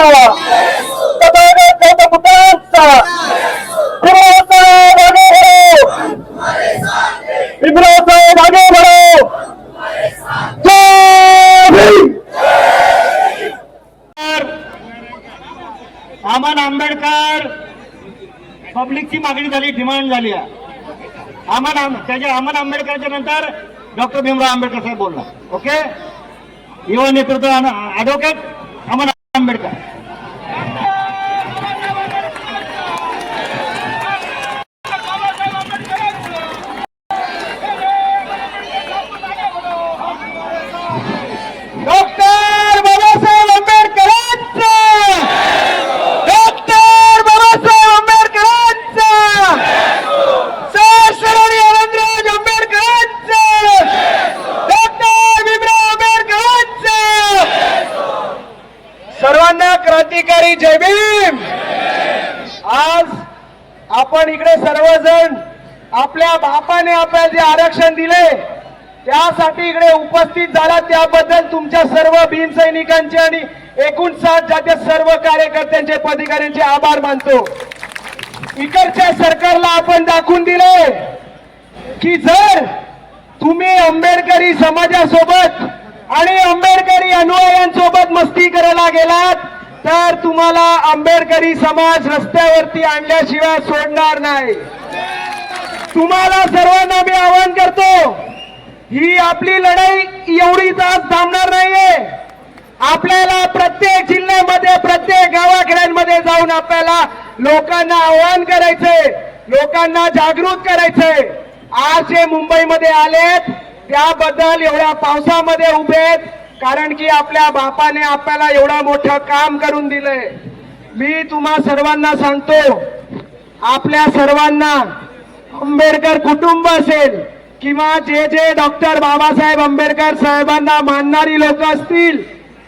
तथागत गौतम भीमराव आगे बढ़ो। जय भीम। अमन आंबेडकर पब्लिकची मागणी झाली, डिमांड झाली आहे. अमन आंबेडकरच्या नंतर डॉक्टर भीमराव आंबेडकर साहेब बोलणार. ओके, युवा नेतृत्व ॲडव्होकेट अमन आंबेडकर. डॉक्टर बाबासाहेब आंबेडकरांचा, डॉक्टर बाबासाहेब आंबेडकरांचा, सर अरविंदराज आंबेडकरांचा, डॉक्टर भीमराव आंबेडकरांचा. सर्वांना क्रांतिकारी जय भीम. आज आपण इकडे सर्वजण आपल्या बापाने आपल्याला जे आरक्षण दिले त्यासाठी इकडे उपस्थित झाला, त्याबद्दल तुमच्या सर्व भीम सैनिकांचे आणि 59 जातीय सर्व कार्यकर्त्यांचे पदाधिकाऱ्यांचे आभार मानतो. इकडच्या सरकारला आपण दाखवून दिले की जर तुम्ही आंबेडकरी समाजासोबत आणि आंबेडकरी अनुयायांसोबत मस्ती करायला गेलात तर तुम्हाला आंबेडकरी समाज रस्त्यावरती आणल्याशिवाय सोडणार नाही. तुम्हाला सर्वांना मी आवाहन करतो, ही आपली लढाई एवढीच आज थांबणार नाहीये. आपल्याला प्रत्येक जिल्ह्यामध्ये प्रत्येक गावाखेड्यांमध्ये जाऊन आपल्याला लोकांना आवाहन करायचंय, लोकांना जागृत करायचंय. आज जे मुंबईमध्ये आलेत त्याबद्दल एवढ्या पावसामध्ये उभे आहेत कारण की आपल्या बापाने आपल्याला एवढं मोठं काम करून दिलंय. मी तुम्हा सर्वांना सांगतो, आपल्या सर्वांना आंबेडकर कुटुंब असेल किंवा जे डॉक्टर बाबासाहेब आंबेडकर साहेबांना मानणारी लोक असतील,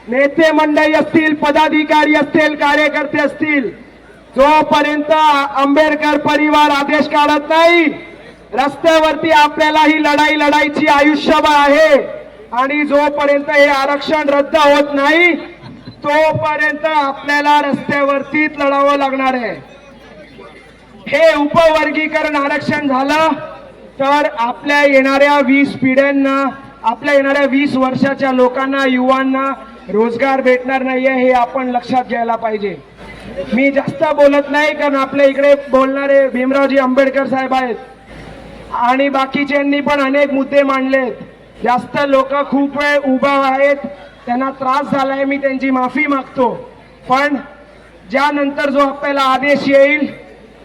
नेते मंडळी असतील, पदाधिकारी असतील, कार्यकर्ते असतील, जोपर्यंत आंबेडकर परिवार आदेश काढत नाही रस्त्यावरती आपल्याला ही लढाई लढायची आयुष्यभर आहे. आणि जोपर्यंत हे आरक्षण रद्द होत नाही तोपर्यंत आपल्याला रस्त्यावरतीच लढावं लागणार आहे. हे उपवर्गीकरण आरक्षण झालं तर आपल्या येणाऱ्या 20 पिढ्यांना, आपल्या येणाऱ्या 20 वर्षाच्या लोकांना, युवांना रोजगार भेटणार नाहीये, हे आपण लक्षात घ्यायला पाहिजे. मी जास्त बोलत नाही कारण आपल्या इकडे बोलणारे भीमरावजी आंबेडकर साहेब आहेत आणि बाकीच्यांनी पण अनेक मुद्दे मांडलेत. जास्त लोक खूप वेळ उभा आहेत, त्यांना त्रास झालाय, मी त्यांची माफी मागतो. पण ज्यानंतर जो आपल्याला आदेश येईल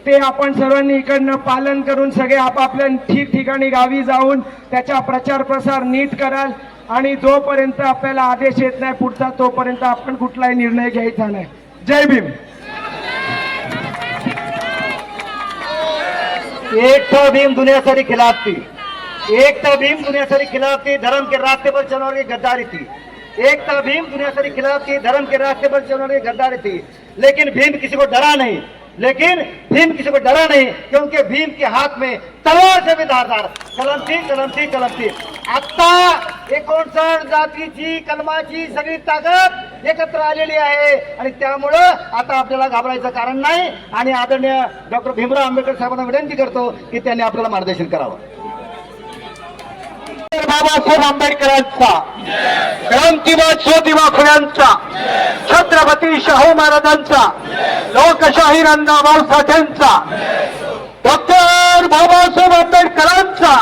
ते आपण सर्वांनी इकडनं पालन करून सगळे आपापल्या ठिकठिकाणी गावी जाऊन त्याचा प्रचार प्रसार नीट कराल. आणि जोपर्यंत आपल्याला आदेश येत नाही पुढचा तोपर्यंत आपण कुठलाही निर्णय घ्यायचा नाही. जय भीम. एक तो भीम दुनिया सारी खिलाफ थी, एक तो भीम दुनिया सारी खिलाफ थी, धर्म के रास्ते पर चलने वाली गद्दारी थी. एक तो भीम दुनिया सारी खिलाफ थी, धर्म के रास्ते पर चलने वाली गद्दारी थी. लेकिन भीम किसी को डरा नहीं, लेकिन भीम किसी को डरा नहीं क्योंकि भीम के हाथ में तलवार से भी धारदार कलम थी, कलम थी, कलम थी. आता 59 जातीची कलमाची सगळी ताकद एकत्र आलेली आहे आणि त्यामुळं आता आपल्याला घाबरायचं कारण नाही. आणि आदरणीय डॉक्टर भीमराव आंबेडकर साहेबांना विनंती करतो की त्यांनी आपल्याला मार्गदर्शन करावं. बाबासाहेब आंबेडकरांचा, क्रांतिवाद ज्योतिबा फुल्यांचा, छत्रपती शाहू महाराजांचा, लोकशाही अण्णाभाऊ साठेंचा, डॉक्टर बाबासाहेब आंबेडकरांचा,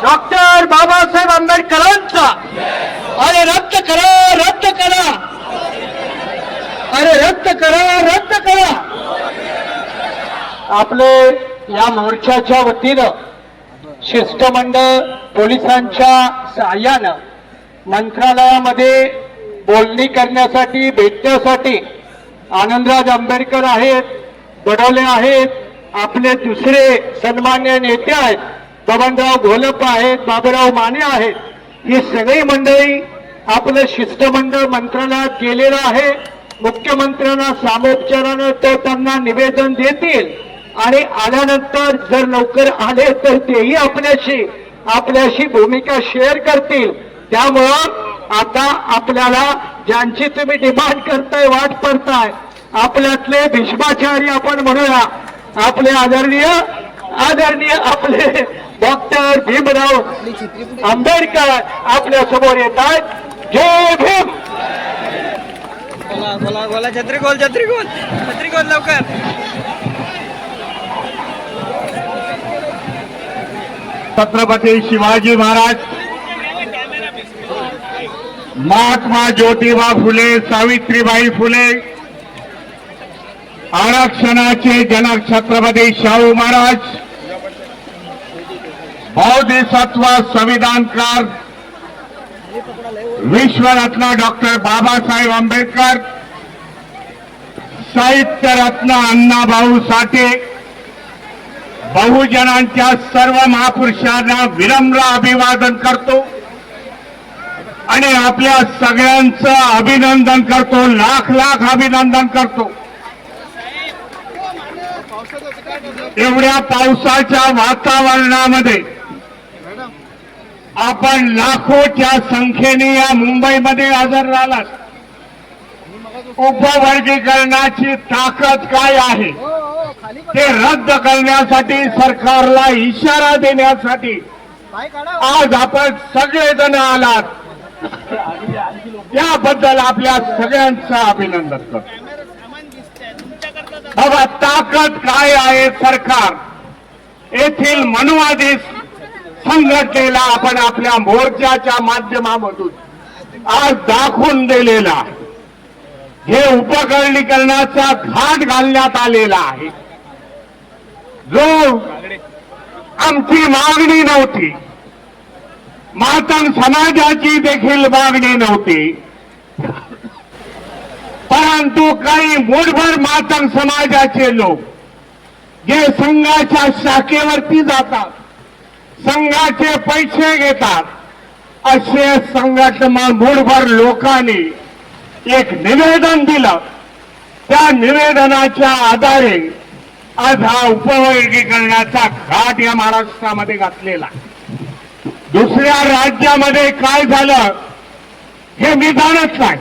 डॉक्टर बाबासाहेब आंबेडकरांचा. अरे रद्द करा, रद्द करा, अरे रद्द करा, रद्द करा. आपले या मोर्चाच्या वतीनं शिष्टमंडळ पोलिसांच्या सहाय्यानं मंत्रालयामध्ये बोलणी करण्यासाठी, भेटण्यासाठी आनंदराज आंबेडकर आहेत, बडोले आहेत, आपले दुसरे सन्मान्य नेते आहेत, बबनराव घोलप आहेत, बाबूराव माने आहेत. ही सगळी मंडळी आपलं शिष्टमंडळ मंत्रालयात गेलेलं आहे. मुख्यमंत्र्यांना सामोपचारानं ते त्यांना निवेदन देतील आणि आल्यानंतर जर लवकर आले तर तेही आपल्याशी भूमिका शेअर करतील. त्यामुळं आता आपल्याला ज्यांची तुम्ही डिमांड करताय, वाट पडताय, आपल्यातले भीष्माचार्य आपण म्हणूया, आपले आदरणीय आपले डॉक्टर भीमराव आंबेडकर आपल्या समोर येत आहेत. जय भीम. बोला छत्री खोल लवकर. छत्रपती शिवाजी महाराज, महात्मा ज्योतिबा फुले, सावित्रीबाई फुले, आरक्षणाचे जनक छत्रपती शाहू महाराज, बौद्धिसत्व संविधानकार विश्वरत्न डॉक्टर बाबासाहेब आंबेडकर, साहित्य रत्न अण्णाभाऊ साठे, बहुजनांच्या सर्व महापुरुषांना विनम्र अभिवादन करतो आणि आपल्या सगळ्यांचं अभिनंदन करतो, लाख लाख अभिनंदन करतो. एवढ्या पावसाच्या वातावरणामध्ये आपण लाखोच्या संख्येने या मुंबईमध्ये हजर झालात. उपवर्गीकरणाची ताकद काय आहे ते रद्द करण्यासाठी, सरकारला इशारा देण्यासाठी आज आपण सगळेजण आलात. याबद्दल आपल्या सगळ्यांचं अभिनंदन करतो. बाबा, ताकद काय आहे सरकार येथील मनुवादी संघटनेला आपण आपल्या मोर्चाच्या माध्यमामधून आज दाखवून दिलेला हे उपकरणीकरणाचा घाट घालण्यात आलेला आहे. जो आमची मागणी नव्हती, मातंग समाजाची देखील मागणी नव्हती, परंतु काही मूठभर मातंग समाजाचे लोक जे संघाच्या शाखेवरती जातात, संघाचे पैसे घेतात, असे संघटना मूठभर लोकांनी एक निवेदन दिलं. त्या निवेदनाच्या आधारे आज हा उपवर्गीकरणाचा घाट या महाराष्ट्रामध्ये घातलेला. दुसऱ्या राज्यामध्ये काय झालं हे मी जाणत नाही,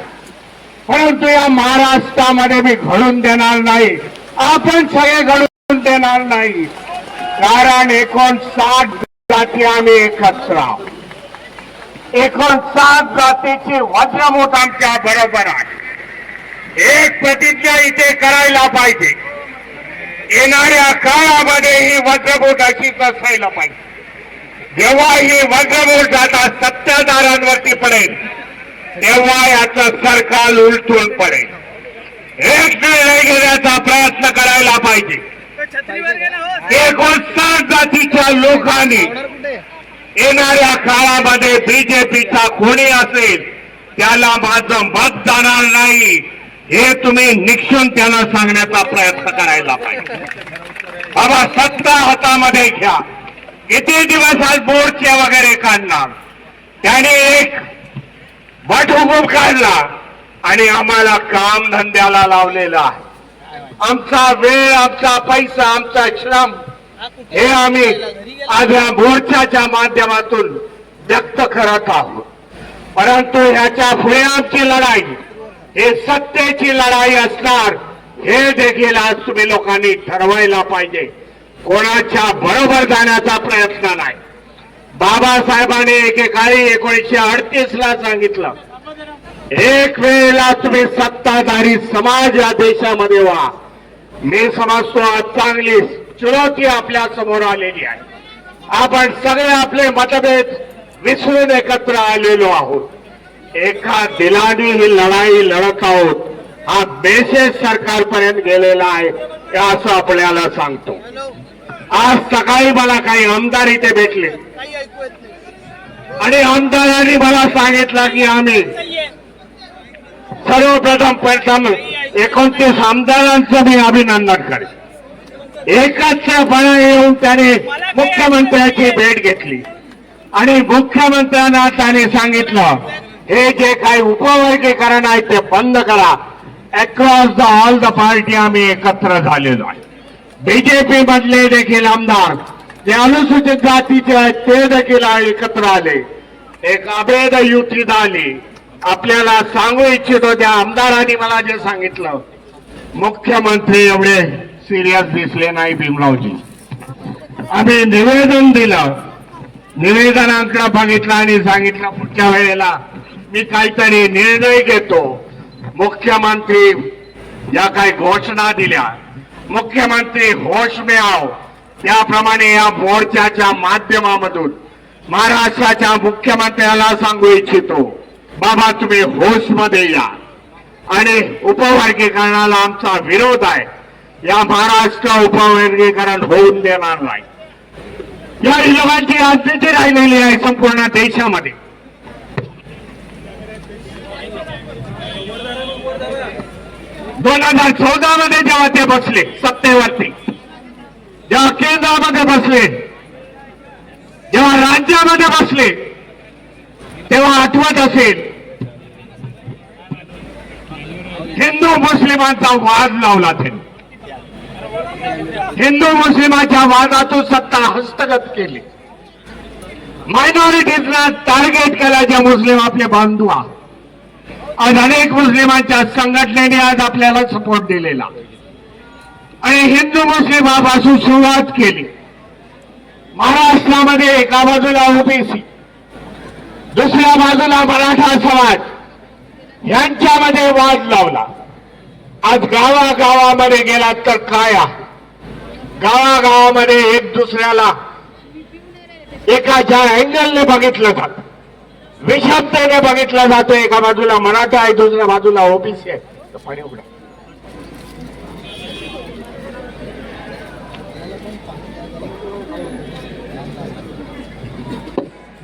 परंतु या महाराष्ट्रामध्ये मी घडून देणार नाही. आपण सगळे घडून देणार नाही, कारण 59 जाती आम्ही एकत्र आहोत. 59 जातीची वज्रमूठ आमच्या बरोबर आहे. एक प्रतिज्ञा इथे करायला पाहिजे, येणाऱ्या काळामध्ये ही वज्रमूठ अशीच असायला पाहिजे. जेव्हा ही वज्रमूठ आता सत्ताधाऱ्यांवरती पडेल तेव्हा याचं सरकार उलटून पडेल. एक निर्णय घेण्याचा प्रयत्न करायला पाहिजे. 59 जातीच्या लोकांनी येणाऱ्या काळामध्ये बीजेपीचा कोणी असेल त्याला माझं मत जाणार नाही, हे तुम्ही निक्षून त्यांना सांगण्याचा प्रयत्न करायला पाहिजे. बाबा, सत्ता हातामध्ये घ्या. किती दिवस आज बोर्डचे वगैरे काढणार? त्याने एक वटहुकूम काढला आणि आम्हाला काम धंद्याला लावलेला आहे. आमचा वेळ, आमचा पैसा, आमचा श्रम हे आम्ही आज या मोर्चाच्या माध्यमातून व्यक्त करत आहोत. परंतु ह्याच्या पुढे आमची लढाई हे सत्तेची लढाई असणार, हे देखील आज तुम्ही लोकांनी ठरवायला पाहिजे. कोणाच्या बरोबर जाण्याचा प्रयत्न नाही. बाबासाहेबांनी एकेकाळी 1938ला सांगितलं, एक वेळेला तुम्ही सत्ताधारी समाज या देशामध्ये व्हा. मी समजतो आज चांगली चुनौती आपल्या समोर आलेली आहे. आपण सगळे आपले मतभेद विसरून एकत्र आलेलो आहोत. एका दिलाने ही लढाई लढत आहोत. हा मेसेज सरकारपर्यंत गेलेला आहे हे असं आपल्याला सांगतो. आज सकाळी मला काही आमदार इथे भेटले आणि आमदारांनी मला सांगितलं की आम्ही प्रथम 29 आमदारांचं मी अभिनंदन करेन. एकत्रपणे येऊन त्याने मुख्यमंत्र्याची भेट घेतली आणि मुख्यमंत्र्यांना त्याने सांगितलं, हे जे काही उपवर्गीकरण आहे ते बंद करा. Across the all the party आम्ही एकत्र झालेलो आहे. बीजेपी मधले देखील आमदार जे अनुसूचित जातीचे आहेत ते देखील एकत्र आले. एक अभेद युती झाली आपल्याला सांगू इच्छितो, त्या आमदारांनी मला जे सांगितलं, मुख्यमंत्री एवढे सिरियस दिसले नाही भीमरावजी. आम्ही निवेदन दिलं, निवेदनाकडे बघितलं आणि सांगितलं पुढच्या वेळेला मी काहीतरी निर्णय घेतो. मुख्यमंत्री या काही घोषणा दिल्या, मुख्यमंत्री होश में आओ, त्याप्रमाणे या मोर्चाच्या माध्यमामधून महाराष्ट्राच्या मुख्यमंत्र्याला सांगू इच्छितो, बाबा तुम्ही होश मध्ये या आणि उपवर्गीकरणाला आमचा विरोध आहे. या महाराष्ट्र उपवर्गीकरण होऊन देणार नाही. या लोकांची राजनीती राहिलेली आहे संपूर्ण देशामध्ये. 2014 मध्ये जेव्हा ते बसले सत्तेवरती, जेव्हा केंद्रामध्ये बसले, जेव्हा राज्यामध्ये बसले, तेव्हा आठवत असेल हिंदू मुस्लिमांचा वाद लावला त्यांनी. हिंदू मुस्लिमाच्या वादातून सत्ता हस्तगत केली. मायनॉरिटीजना टार्गेट केल्याचे मुस्लिम आपले बांधू आहेत. आज अनेक मुस्लिमांच्या संघटनेने आज आपल्याला सपोर्ट दिलेला आणि हिंदू मुस्लिमापासून सुरुवात केली. महाराष्ट्रामध्ये एका बाजूला ओबीसी, दुसऱ्या बाजूला मराठा समाज यांच्यामध्ये वाद लावला. आज गावागावामध्ये गेलात तर काय आहे, गावागावामध्ये एक दुसऱ्याला एकाच्या अँगलने बघितलं जातं, विषमतेने बघितलं जातं. एका बाजूला मराठा आहे, दुसऱ्या बाजूला ओबीसी आहे. पाणी उघडा.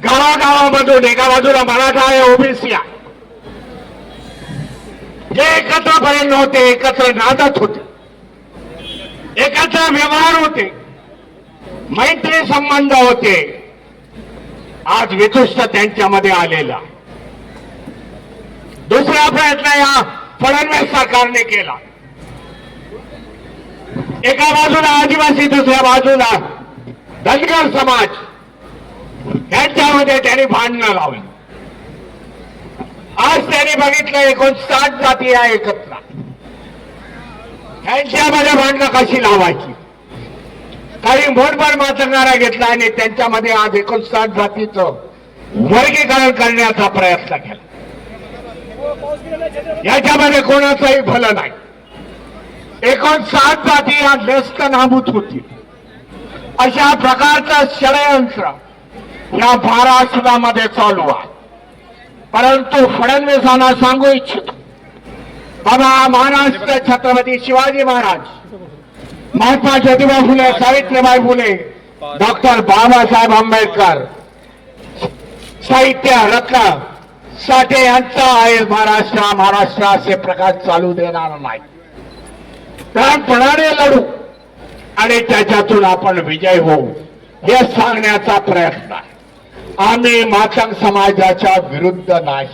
गावागावामधून एका बाजूला मराठा आहे, ओबीसी आहे. जे एकत्रपर्यंत होते, एकत्र नांदत होते, एकत्र व्यवहार होते, मैत्री संबंध होते, आज वितुष्ट त्यांच्यामध्ये आलेला. दुसरा प्रयत्न या फडणवीस सरकारने केला. एका बाजूला आदिवासी, दुसऱ्या बाजूला धनगर समाज यांच्यामध्ये त्यांनी भांडणं लावली. आज त्यांनी बघितलं 59 जाती आहे एकत्र, यांच्यामध्ये भांडणं कशी लावायची. काही मोठभर मातंगारा घेतला आणि त्यांच्यामध्ये आज 59 जातीचं वर्गीकरण करण्याचा प्रयत्न केला. याच्यामध्ये कोणाचंही भलं नाही. 59 जाती या व्यस्त नाबूत होती. अशा प्रकारचं षडयंत्र या महाराष्ट्रामध्ये चालू आहे. परंतु फडणवीसांना सांगू इच्छितो, बाबा महाराष्ट्र छत्रपती शिवाजी महाराज, महात्मा ज्योतिबा फुले, सावित्रीबाई फुले, डॉक्टर बाबासाहेब आंबेडकर, साहित्य रत्न साठे यांचा आहे महाराष्ट्र असे प्रकार चालू देणार नाही. ठामपणाने लढू आणि त्याच्यातून आपण विजय होऊ हे सांगण्याचा प्रयत्न आहे. आम्ही मातंग समाजाच्या विरुद्ध नाही.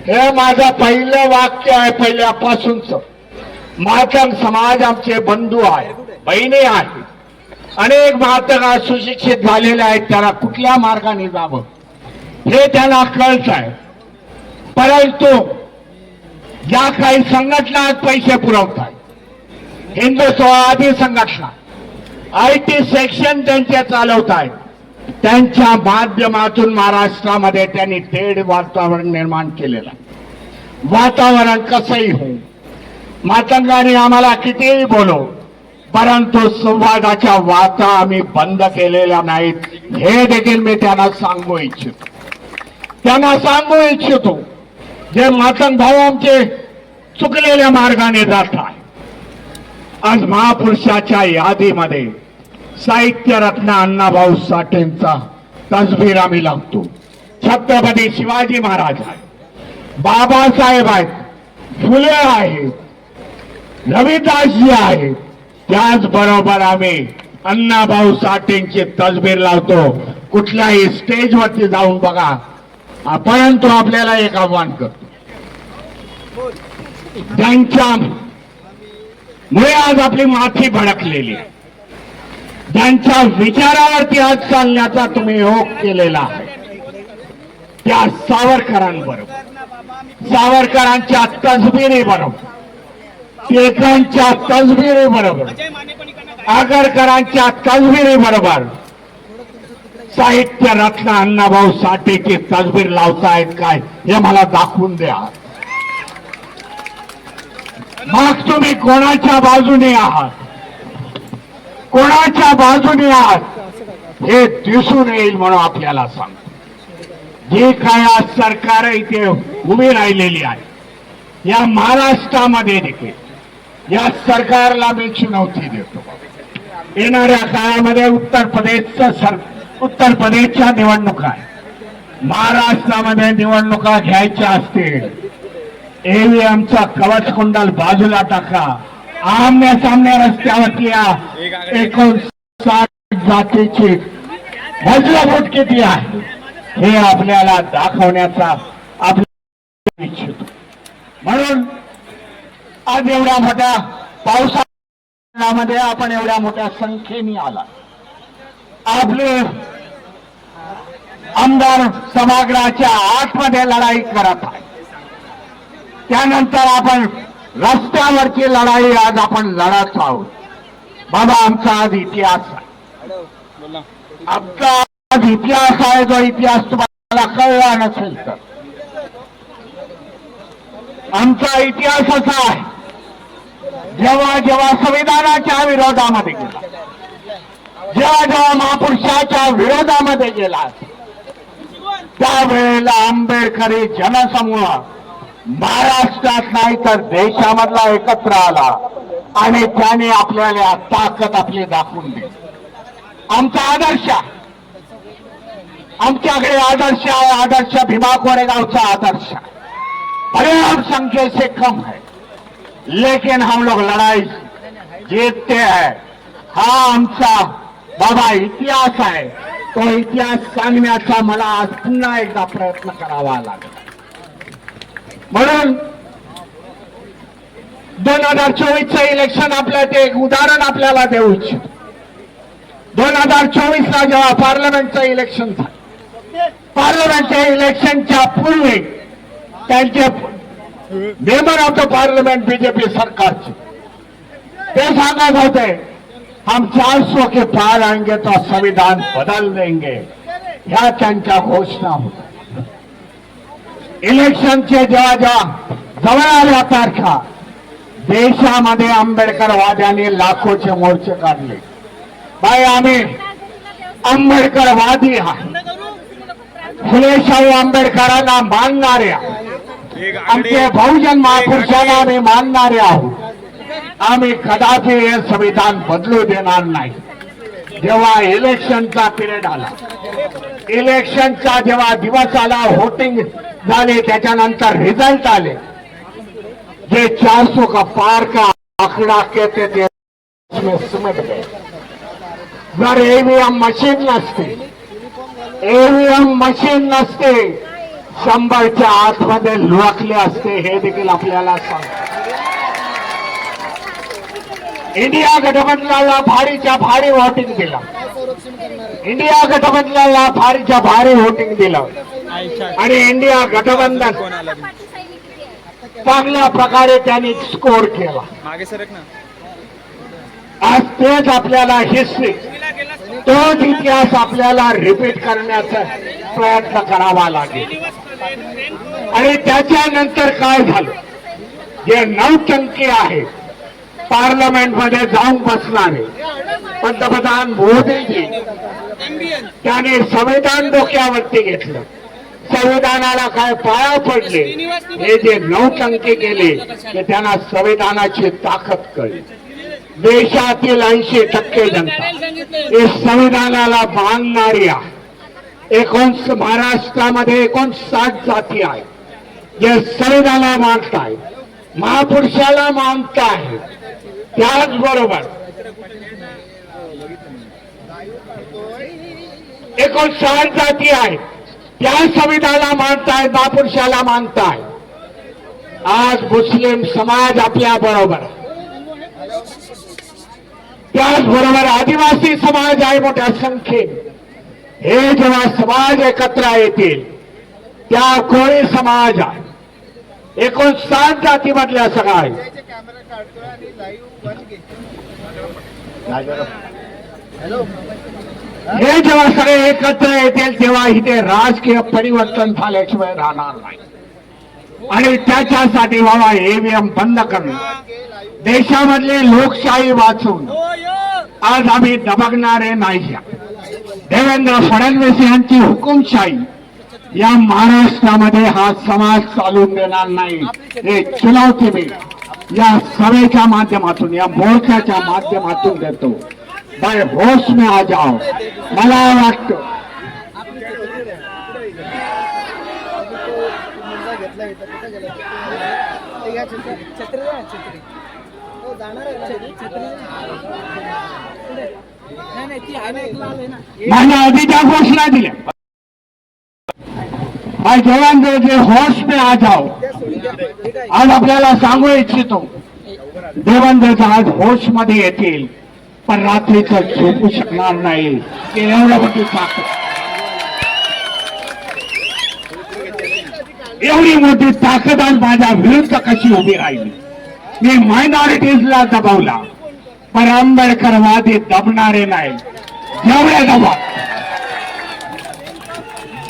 हे माझं पहिलं वाक्य आहे पहिल्यापासूनच. मातंग समाज आमचे बंधू आहे, बहिणी आहे. अनेक मातंग सुशिक्षित झालेले आहेत, त्याला कुठल्या मार्गाने जावं हे त्यांना कळत आहे. परंतु ज्या काही संघटना पैसे पुरवतात, हिंदुत्ववादी संघटना, IT सेक्शन त्यांचे चालवत आहेत, त्यांच्या माध्यमातून महाराष्ट्रामध्ये त्यांनी तेढ वातावरण निर्माण केलेलं. वातावरण कसंही हो, मातंगाने आम्हाला कितीही बोलो, परंतु संवादाच्या वाता आम्ही बंद केलेल्या नाहीत हे देखील मी त्यांना सांगू इच्छितो. जे मातंग भाऊ आमचे चुकलेल्या मार्गाने जात आहे. आज महापुरुषाच्या यादीमध्ये साहित्य रत्न अण्णाभाऊ साठेंचा तसबीर आम्ही लावतो. छत्रपती शिवाजी महाराज आहे, बाबासाहेब आहेत, फुले आहेत, रविदासजी आहेत. त्याचबरोबर आम्ही अण्णाभाऊ साठेंची तसबीर लावतो. कुठल्याही स्टेजवरती जाऊन बघा. परंतु आपल्याला एक आव्हान करतो, ज्यांच्यामुळे आज आपली माथी भडकलेली आहे, ज्यांच्या विचारावरती आज चालण्याचा तुम्ही योग केलेला आहे, त्या सावरकरांबरोबर सावरकरांच्या तसबिरी बरोबर, टिळकांच्या तसबिरी बरोबर, आगरकरांच्या तसबिरी बरोबर साहित्य रत्न अण्णाभाऊ साठेची तसबीर लावतायत काय हे मला दाखवून द्या. मग तुम्ही कोणाच्या बाजूने आहात, कोणाच्या बाजूने आहात हे दिसून येईल म्हणून आपल्याला सांगतो. जी काय आज सरकार इथे उभी राहिलेली आहे या महाराष्ट्रामध्ये देखील या सरकारला मी चुनवती देतो. येणाऱ्या काळामध्ये उत्तर प्रदेशच्या निवडणुका आहे, महाराष्ट्रामध्ये निवडणुका घ्यायच्या असतील ईव्हीएमचा कवच कुंडल बाजूला टाका. आमने सामने रस्त्यावरती या 59 जातीची वज्रमूठ किती आहे हे आपल्याला दाखवण्याचा आपल्या इच्छितो. म्हणून आज एवढ्या मोठ्या पावसामध्ये आपण एवढ्या मोठ्या संख्येने आला. आपले आमदार सभागृहाच्या आतमध्ये लढाई करत आहे. त्यानंतर आपण रस्त्यावरची लढाई आज आपण लढत आहोत. बाबा आमचा आज इतिहास आहे, आमचा आज इतिहास आहे. जो इतिहास तुम्हाला कळला नसेल तर आमचा इतिहास असा आहे, जेव्हा जेव्हा संविधानाच्या विरोधामध्ये गेला, जेव्हा जेव्हा महापुरुषाच्या विरोधामध्ये गेला त्यावेळेला आंबेडकरी जनसमूह महाराष्ट्रात नाही तर देशामधला एकत्र आला आणि त्याने आपल्याला ताकद आपली दाखवून दिली. आमचा आदर्श, आमच्याकडे आदर्श आहे, आदर्श भीमा कोरेगावचा आदर्श है. बड़े हम संख्या से कम है लेकिन हम लोग लड़ाई जीतते हैं. हा आमचा बाबा इतिहास आहे. तो इतिहास सांगण्याचा मला आज पुन्हा एकदा प्रयत्न करावा लागला. म्हणून 2024चं इलेक्शन आपल्याला एक उदाहरण आपल्याला देऊ इच्छितो. 2024ला जेव्हा पार्लमेंटचं इलेक्शन झालं, पार्लमेंटच्या इलेक्शनच्या पूर्वी त्यांचे member of the parliament BJP सरकारचे ते सांगत होते हम 400 के पार आएंगे तो संविधान बदल देंगे. ह्या त्यांच्या घोषणा होत्या. इलेक्शनचे जेव्हा जेव्हा जवळ आल्या तारखा देशामध्ये आंबेडकरवाद्यांनी लाखोचे मोर्चे काढले. बाई आम्ही आंबेडकरवादी आहोत, फुले शाहू आंबेडकरांना मानणाऱ्या, आमचे बहुजन महापुरुषांना आम्ही मानणारे आहोत. आम्ही कदापि हे संविधान बदलू देणार नाही. जेव्हा इलेक्शनचा पिरियड आला, इलेक्शनचा जेव्हा दिवस आला, वोटिंग झाले, त्याच्यानंतर रिझल्ट आले, जे 400 का पार का आकडा कहते थे उसमें सिमट गए. जर ईव्हीएम मशीन नसते, ईव्हीएम मशीन नसते 100च्या आतमध्ये लुळकले असते. हे देखील आपल्याला सांगतो. इंडिया गठबंधनाला भारीच्या भारी वोटिंग दिलं, इंडिया गठबंधनाला भारीच्या भारी वोटिंग दिलं आणि इंडिया गठबंधन चांगल्या प्रकारे त्यांनी स्कोर केला. आज तेच आपल्याला हिस्ट्री, तोच इतिहास आपल्याला रिपीट करण्याचा प्रयत्न करावा लागेल. आणि त्याच्यानंतर काय झालं, जे नौटंकी आहे पार्लमेंट मध्ये जाऊन बसणारे पंतप्रधान मोदीजी, त्याने संविधान डोक्यावरती घेतलं, संविधानाला काय पाया पडले, हे जे नौटंकी केले ते त्यांना संविधानाची ताकद कळली. देशातील 80% जनता हे संविधानाला मानणारी आहे. महाराष्ट्रामध्ये 59 जाती आहेत जे संविधानाला मानताय, महापुरुषाला मानताय. त्याचबरोबर 59 जाती आहेत त्या संविधानाला मानताय, महापुरुषाला मानताय. आज मुस्लिम समाज आपल्या बरोबर, त्याचबरोबर आदिवासी समाज आहे मोठ्या संख्येने. हे जेव्हा समाज एकत्र येतील, त्या कोळी समाज आहे, 59 जातीमधल्या सगळ्या आहे. हे जेव्हा सगळे एकत्र येतील तेव्हा इथे राजकीय परिवर्तन झाल्याशिवाय राहणार नाही. आणि त्याच्यासाठी बाबा ईव्हीएम बंद करणं, देशामधली लोकशाही वाचवून आज आम्ही दबगणारे नाही. देवेंद्र फडणवीस यांची हुकुमशाही या महाराष्ट्रामध्ये हा समाज चालून देणार नाही. हे चुनवती मी या सभेच्या माध्यमातून, या मोर्चाच्या माध्यमातून देतो. बाय होश में आ जाओ. मला वाटतं माझ्या आधीच्या घोषणा दिल्या. भाई देवेंद्र जे होश में आ जाओ. आज आपल्याला सांगू इच्छितो, देवेंद्र आज होश मध्ये येतील, पण रात्रीचं झोपू शकणार नाही. की एवढं मोठी ताकद, एवढी मोठी ताकद आज माझ्या विरुद्ध कशी उभी राहिली. मी मायनॉरिटीजला दबावला, पण आंबेडकरवादी दबणारे नाही.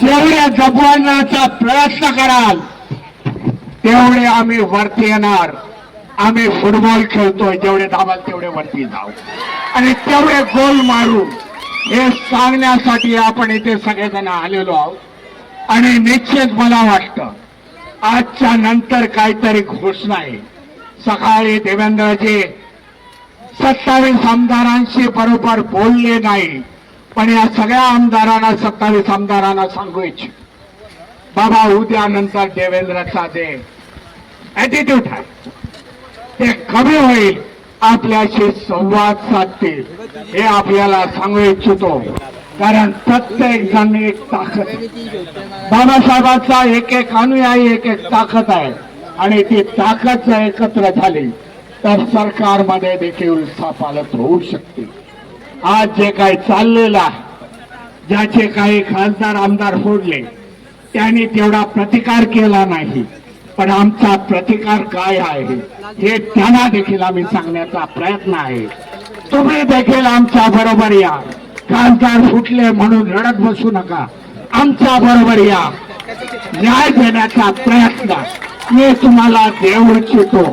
जेवढ्या दबवण्याचा प्रयत्न कराल तेवढे आम्ही वरती येणार. आम्ही फुटबॉल खेळतोय, जेवढे दाबाल तेवढे वरती जाऊ आणि तेवढे गोल मारू. हे सांगण्यासाठी आपण इथे सगळेजण आलेलो आहोत. आणि निश्चित मला वाटतं आजच्या नंतर काहीतरी घोषणा आहे. सकाळी देवेंद्रजी 27 आमदारांशी बरोबर बोलले नाही, पण या सगळ्या आमदारांना, 27 आमदारांना सांगू इच्छितो, बाबा उद्या नंतर देवेंद्रचा जे ऍटिट्यूड आहे ते कमी होईल. आपल्याशी संवाद साधतील हे आपल्याला सांगू इच्छितो. कारण प्रत्येक जण एक ताकद आहे. बाबासाहेबांचा एक एक अनुयायी एक एक ताकद आहे. आणि ती ताकद जर एकत्र झाली तर सरकारमध्ये देखील सापालत होऊ शकते. आज जे काही चाललेलं आहे, ज्याचे काही खासदार आमदार फोडले, त्यांनी तेवढा प्रतिकार केला नाही. पण आमचा प्रतिकार काय आहे हे त्यांना देखील आम्ही सांगण्याचा प्रयत्न आहे. तुम्ही देखील आमच्या बरोबर या. खासदार फुटले म्हणून रडत बसू नका. आमच्या बरोबर या. न्याय देण्याचा प्रयत्न मी तुम्हाला देऊ इच्छितो.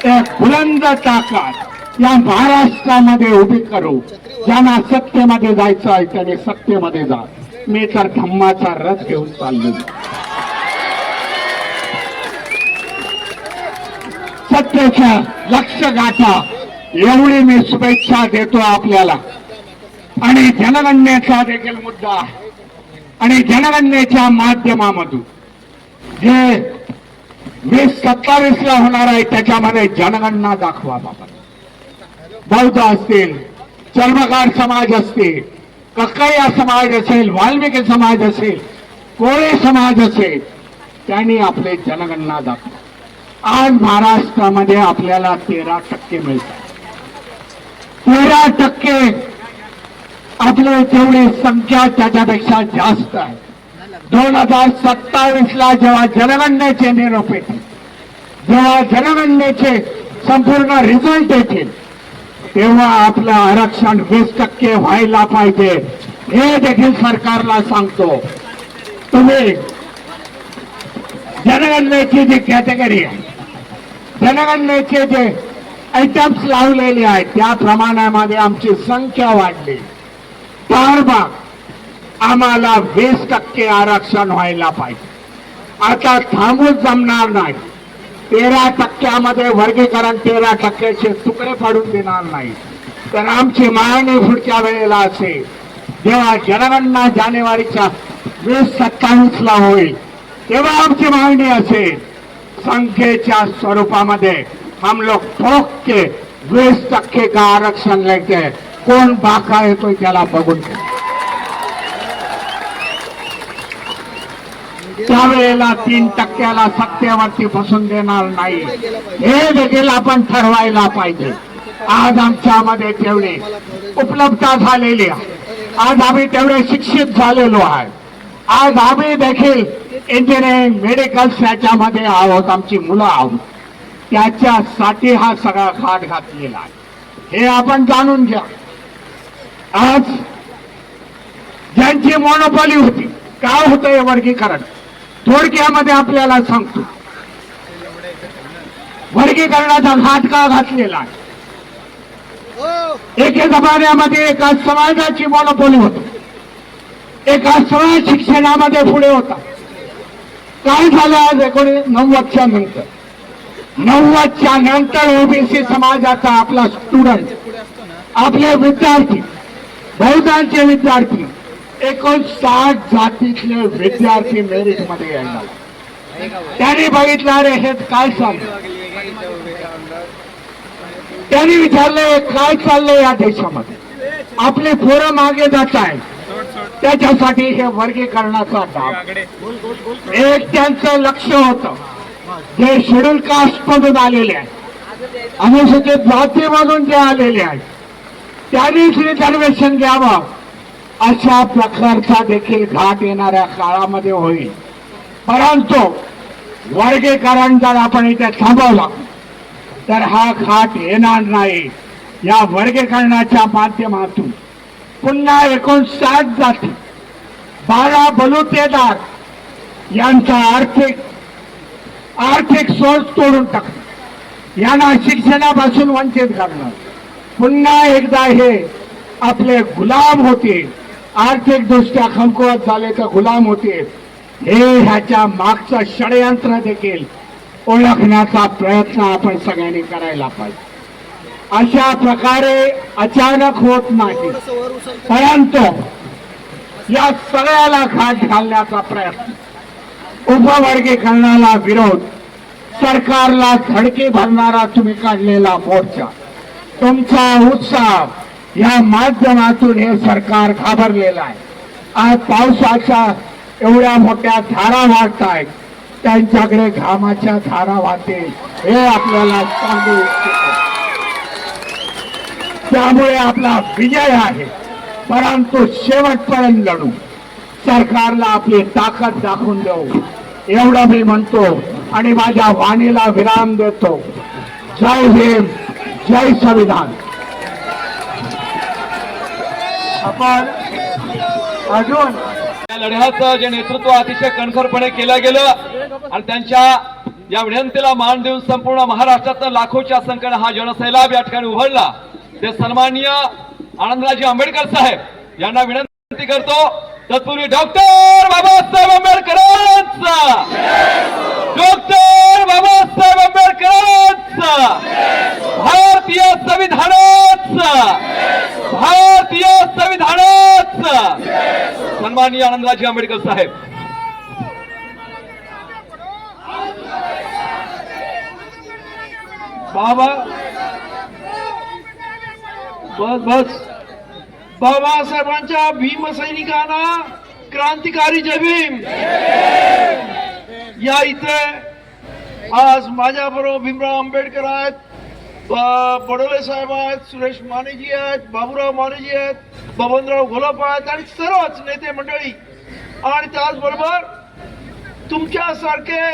एक बुलंद ताकद या महाराष्ट्रामध्ये उभी करू. ज्यांना सत्तेमध्ये जायचं आहे त्याने सत्तेमध्ये जा. मी तर धम्माचा रथ घेऊन चाललो. सत्तेच्या लक्ष्य गाठा एवढी मी शुभेच्छा देतो आपल्याला. आणि जनगणनेचा देखील मुद्दा आहे. आणि जनगणनेच्या माध्यमामधून जे 2027 ला होणार आहे त्याच्यामध्ये जनगणना दाखवा बाबा. बौद्ध असतील, चर्मकार समाज असतील, कक्कैया समाज असेल, वाल्मिकी समाज असेल, कोळी समाज असेल, त्यांनी आपले जनगणना दाखवा. आज महाराष्ट्रामध्ये आपल्याला 13% मिळतात. 13% आपले जेवढी संख्या त्याच्यापेक्षा जास्त आहे. 2027 ला जेव्हा जनगणनेचे निरोप येतील, जेव्हा जनगणनेचे संपूर्ण रिझल्ट येतील, तेव्हा आपलं आरक्षण 20% व्हायला पाहिजे हे देखील सरकारला सांगतो. तुम्ही जनगणनेची जी कॅटेगरी आहे, जनगणनेचे जे आयटम्स लावलेले आहेत त्या प्रमाणामध्ये आमची संख्या वाढली. तारबाग आम्हाला 20% आरक्षण व्हायला पाहिजे. आता थांबूच जमणार नाही. 13% वर्गीकरण 13%चे तुकडे पाडून देणार नाही. तर आमची मागणी पुढच्या वेळेला असेल जेव्हा जनगणना जानेवारीच्या 2027 ला होईल तेव्हा आमची मागणी असेल संख्येच्या स्वरूपामध्ये हम लोग ठोक के 20% का आरक्षण लेके कोण बाका येतोय त्याला बघून त्यावेळेला 3%ला सत्तेवरती बसून देणार नाही हे देखील आपण ठरवायला पाहिजे. आज आमच्यामध्ये तेवढे उपलब्धता झालेली आहे. आज आम्ही तेवढे शिक्षित झालेलो आहे. आज आम्ही देखील इंजिनिअरिंग मेडिकल याच्यामध्ये आहोत, आमची मुलं आहोत, त्याच्यासाठी हा सगळा घाट घातलेला आहे. हे आपण जाणून घ्या. आज ज्यांची मोनोपॉली होती, काय होतं हे वर्गीकरण थोडक्यामध्ये आपल्याला सांगतो. वर्गीकरणाचा घाट का घातलेला आहे? एके जमान्यामध्ये एका समाजाची मोनोपॉली होती, एका समाज शिक्षणामध्ये पुढे होता. काय झालं आज 1990च्या नंतर? 90च्या नंतर ओबीसी समाजाचा आपला स्टुडंट, आपले विद्यार्थी, बहुतांचे विद्यार्थी 59 जातीतले विद्यार्थी मेरिट मध्ये यायला. त्यांनी बघितलं अरे हे काय चाललं, त्यांनी विचारले काय चाललंय या देशामध्ये, आपले पोरं मागे जात आहे. त्याच्यासाठी हे वर्गीकरणाचा डाव. एक त्यांचं लक्ष होतं, जे शेड्यूल कास्ट मधून आलेले आहेत, अनुसूचित जातीमधून जे आलेले आहेत, त्यांनीच रिझर्वेशन घ्यावं, अशा प्रकारचा देखील घाट येणाऱ्या काळामध्ये होईल. परंतु वर्गीकरण जर आपण इथे थांबवलं तर हा घाट येणार नाही. या वर्गीकरणाच्या माध्यमातून पुन्हा 59 जाती, 12 बलुतेदार यांचा आर्थिक सोर्स तोडून टाकणार, यांना शिक्षणापासून वंचित करणार. पुन्हा एकदा हे आपले गुलाम होते, आर्थिक दृष्ट्या कमकुवत झाले तर गुलाम होते. हे ह्याच्या मागचं षडयंत्र देखील ओळखण्याचा प्रयत्न आपण सगळ्यांनी करायला पाहिजे. अशा प्रकारे अचानक होत नाही, परंतु या सगळ्याला घाट घालण्याचा प्रयत्न, उपवर्गीकरणाला विरोध, सरकारला धडकी भरणारा तुम्ही काढलेला मोर्चा, तुमचा उत्साह या माध्यमातून हे सरकार घाबरलेलं आहे. आज पावसाच्या एवढ्या मोठ्या धारा वाहत आहेत, त्यांच्याकडे घामाच्या धारा वाहतील हे आपल्याला सांगू इच्छितो. त्यामुळे आपला विजय आहे, परंतु शेवटपर्यंत लढू, सरकारला आपली ताकद दाखवून देऊ एवढं मी म्हणतो आणि माझ्या वाणीला विराम देतो. जय भीम, जय संविधान. आपण अजून या लढ्याचं जे नेतृत्व अतिशय कणखरपणे केलं गेलं आणि त्यांच्या या विनंतीला मान देऊन संपूर्ण महाराष्ट्रातून लाखोच्या संख्येने हा जनसैलाब या ठिकाणी उभरला. ते सन्माननीय आनंदरावजी आंबेडकर साहेब यांना विनंती करतो, तत्पूर्वी डॉक्टर बाबासाहेब आंबेडकरांचा, डॉक्टर बाबासाहेब आंबेडकरांचा, भारतीय संविधानाचा, भारतीय संविधानाचा. सन्माननीय आनंदरावजी आंबेडकर साहेब. बाबा बस बाबासाहेबांच्या भीमसैनिकांना क्रांतिकारी जय भीम. या इथे आज माझ्या बरोबर भीमराव आंबेडकर आहेत, बडोले साहेब आहेत, सुरेश मानेजी आहेत, बाबूराव मानेजी आहेत, बबनराव घोलप आहेत आणि सर्वच नेते मंडळी आणि त्याचबरोबर तुमच्यासारखे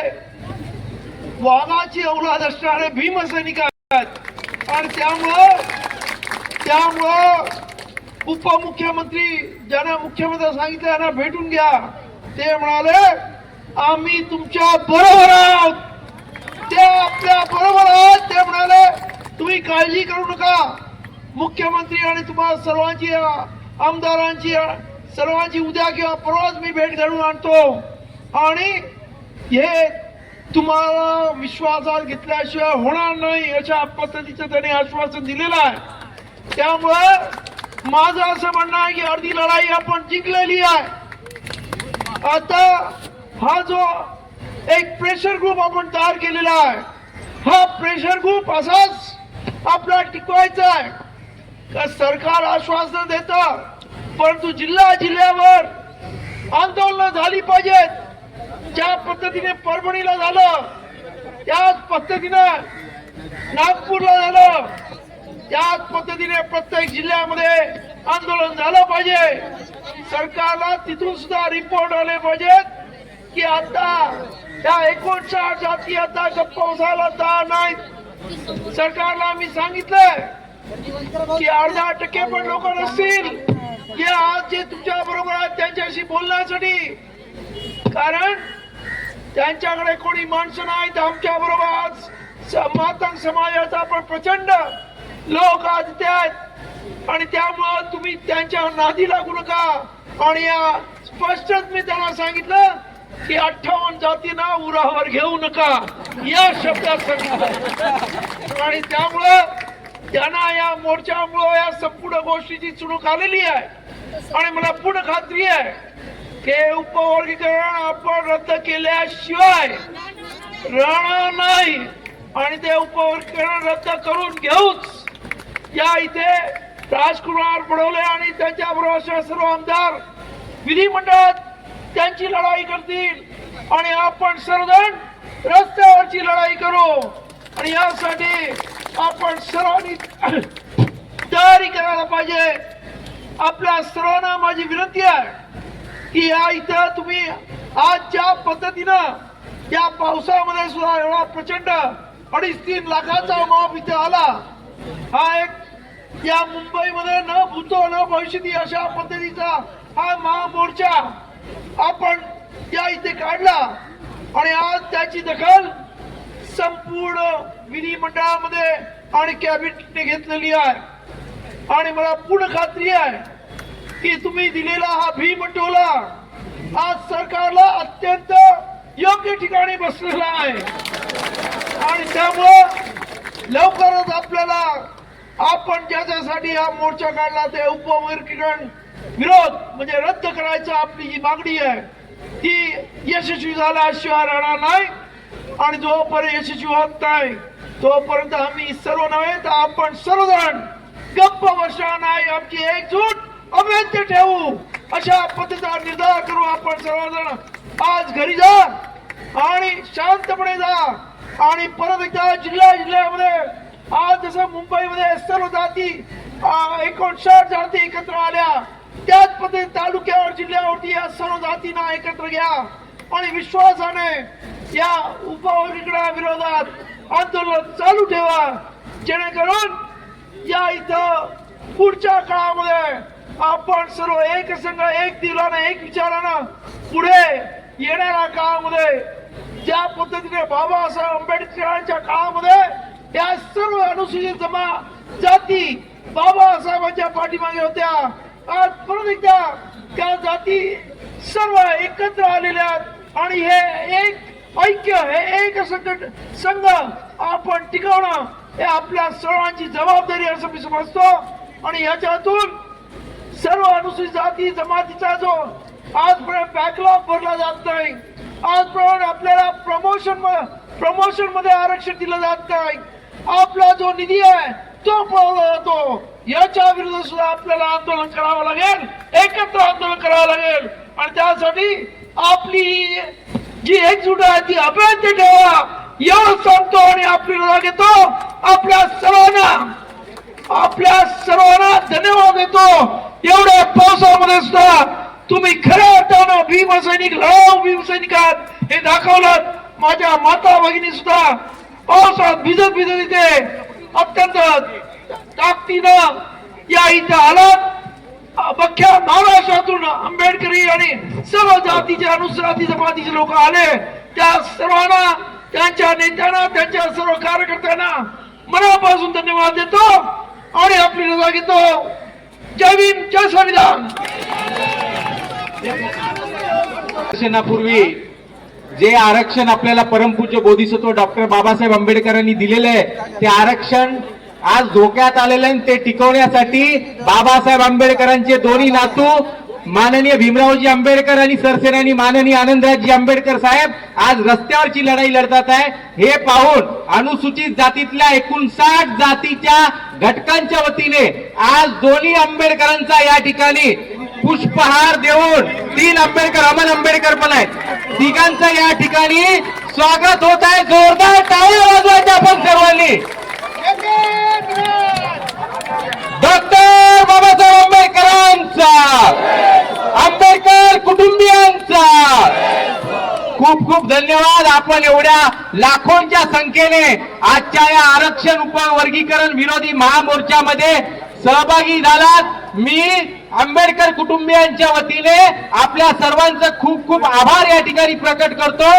वाघाची औलाद असणारे भीमसैनिक आहेत. आणि त्यामुळं उपमुख्यमंत्री ज्यांना मुख्यमंत्री सांगितलं यांना भेटून घ्या. ते म्हणाले आम्ही तुमच्या बरोबर आहोत, ते आपल्या बरोबर आहोत. ते म्हणाले तुम्ही काळजी करू नका, मुख्यमंत्री आणि तुम्हाला सर्वांची आमदारांची सर्वांची उद्या किंवा परवाच मी भेट घडवून आणतो आणि हे तुम्हाला विश्वासात घेतल्याशिवाय होणार नाही अशा पद्धतीचं त्यांनी आश्वासन दिलेलं आहे. त्यामुळे माझं असं म्हणणं आहे की अर्धी लढाई आपण जिंकलेली आहे. आता हा जो एक प्रेशर ग्रुप आपण तयार केलेला आहे, हा प्रेशर ग्रुप असाच आपला टिकवायचा आहे का? सरकार आश्वासन देतं, परंतु जिल्ह्यावर आंदोलन झाली पाहिजेत. ज्या पद्धतीने परभणीला झालं, त्याच पद्धतीने नागपूरला झालं, त्याच पद्धतीने प्रत्येक जिल्ह्यामध्ये आंदोलन झालं पाहिजे. सरकारला तिथून सुद्धा रिपोर्ट आले पाहिजेत की आता त्या 59 जाती आता गप्प बसायला तयार नाहीत. सरकारला आम्ही सांगितलंय की 10% पण लोक नसतील की आज जे तुमच्या बरोबर आहेत त्यांच्याशी बोलण्यासाठी, कारण त्यांच्याकडे कोणी माणसं नाहीत. आमच्या बरोबर आज मातंग समाजाचा पण प्रचंड लोक आज इथे आहेत आणि त्यामुळे तुम्ही त्यांच्या नादी लागू नका. आणि स्पष्टच मी त्यांना सांगितलं की 58 जातींना उरावर घेऊ नका या शब्दात सांगितलं. आणि त्यामुळं त्यांना या मोर्चामुळं या संपूर्ण गोष्टीची चुणूक आलेली आहे. आणि मला पूर्ण खात्री आहे की उपवर्गीकरण आपण रद्द केल्याशिवाय राहणार नाही आणि ते उपवर्गीकरण रद्द करून घेऊच. या इथे राजकुमार बडोले आणि त्यांच्या बरोबर सर्व आमदार विधिमंडळात त्यांची लढाई करतील आणि आपण सर्वजण रस्त्यावरची लढाई करू. आणि यासाठी आपण सर्वांनी तयारी करायला पाहिजे. आपल्या सर्वांना माझी विनंती आहे की या इथं तुम्ही आज ज्या पद्धतीनं या पावसामध्ये सुद्धा एवढा प्रचंड 2.5-3 लाखाचा माप इथे आला, हा एक या मुंबईमध्ये न भूतो न भविष्यती अशा पद्धतीचा हा महामोर्चा आपण या इथे काढला आणि आज त्याची दखल संपूर्ण विधिमंडळामध्ये आणि कॅबिनेटने घेतलेली आहे. आणि मला पूर्ण खात्री आहे की तुम्ही दिलेला हा भीमटोला आज सरकारला अत्यंत योग्य ठिकाणी बसलेला आहे. आणि त्यामुळं लवकरच आपल्याला आपण ज्याच्यासाठी हा मोर्चा काढला ते उपवर्गीकरण विरोध म्हणजे रद्द करायचं आपली जी मागणी आहे ती यशस्वी झाल्याशिवाय राहणार नाही. आणि जोपर्यंत यशस्वी होत नाही तोपर्यंत आम्ही सर्व नव्हे तर आपण सर्वजण गप्प बसणार नाही. आमची एकजूट अभेद्य ठेवू अशा पद्धतीचा निर्धार करू. आपण सर्वजण आज घरी जा आणि शांतपणे जा. आणि परत एकदा जिल्ह्यामध्ये आज जसं मुंबईमध्ये सर्व जाती 59 जाती एकत्र आल्या त्याच पद्धतीने तालुक्यावर जिल्ह्यावरती या सर्व जातींना एकत्र घ्या आणि विश्वासाने या उपवर्गीकरणा विरोधात आंदोलन चालू ठेवा. जेणेकरून या इथं पुढच्या काळामध्ये आपण सर्व एक संघ एक दिलाने एक विचारानं पुढे येणाऱ्या काळामध्ये ज्या पद्धतीने बाबासाहेब आंबेडकरांच्या काळामध्ये या सर्व अनुसूचित जाती बाबासाहेबांच्या पाठीमागे होत्या, आज परत एकदा त्या जाती सर्व एकत्र आलेल्या आहेत. आणि हे एक ऐक्य हे एक संघ आपण टिकवणं हे आपल्या सर्वांची जबाबदारी असं मी समजतो. आणि ह्याच्यातून सर्व अनुसूचित जाती जमातीचा जो आजपर्यंत बॅकलॉग भरला जात नाही, आजपर्यंत आपल्याला प्रमोशन मध्ये आरक्षण दिलं जात नाही, आपला जो निधी आहे तो पळवला जातो, याच्या विरुद्ध सुद्धा आपल्याला आंदोलन करावं लागेल, एकत्र आंदोलन करावं लागेल. आणि त्यासाठी आपली जी एकजूट आहे ती अभेद्य ठेवा एवढं सांगतो. आणि आपली लढा घेतो. आपल्या सर्वांना धन्यवाद देतो. एवढ्या पावसामध्ये सुद्धा तुम्ही खऱ्या अर्थानं भीमसैनिक लढाऊ भीमसैनिकात हे दाखवलं. माझ्या माता भगिनी सुद्धा पावसात भिजत इथे अत्यंत ताकदीनं या इथे आलात. अख्ख्या महाराष्ट्रातून आंबेडकरी आणि सर्व जातीचे अनुसूचित जमातीचे लोक आले. त्या सर्वांना त्यांच्या नेत्यांना त्यांच्या सर्व कार्यकर्त्यांना मनापासून धन्यवाद देतो आणि आपली रजा घेतो. जय भीम जय संविधान. पूर्वी जे आरक्षण आपल्याला परमपूज्य बोधिसत्व डॉक्टर बाबासाहेब आंबेडकरांनी दिलेले आहे ते आरक्षण आज धोक्यात आलेले आहे. ते टिकवण्यासाठी बाबासाहेब आंबेडकरांचे दोन्ही नातू माननीय भीमरावजी आंबेडकर आणि सरसेनानी माननीय आनंदरावजी आंबेडकर साहेब आज रस्त्यावरची लढाई लढतात आहे. हे पाहून अनुसूचित जातीतल्या 59 जातीच्या घटकांच्या वतीने आज दोन्ही आंबेडकरांचा या ठिकाणी पुष्पहार देऊन 3 आंबेडकर अमन आंबेडकर पण आहेत, तिघांचं या ठिकाणी स्वागत होत आहे. जोरदार टाळ्या वाजवायच्या आपण सर्वांनी. डॉक्टर बाबासाहेब आंबेडकरांचा, आंबेडकर कुटुंबियांचा खूप खूप धन्यवाद. आपण एवढ्या लाखोंच्या संख्येने आजच्या या आरक्षण उपवर्गीकरण विरोधी महामोर्चामध्ये सहभागी झालात. मी आंबेडकर कुटुंबियांच्या वतीने आपल्या सर्वांचं खूप खूप आभार या ठिकाणी प्रकट करतो.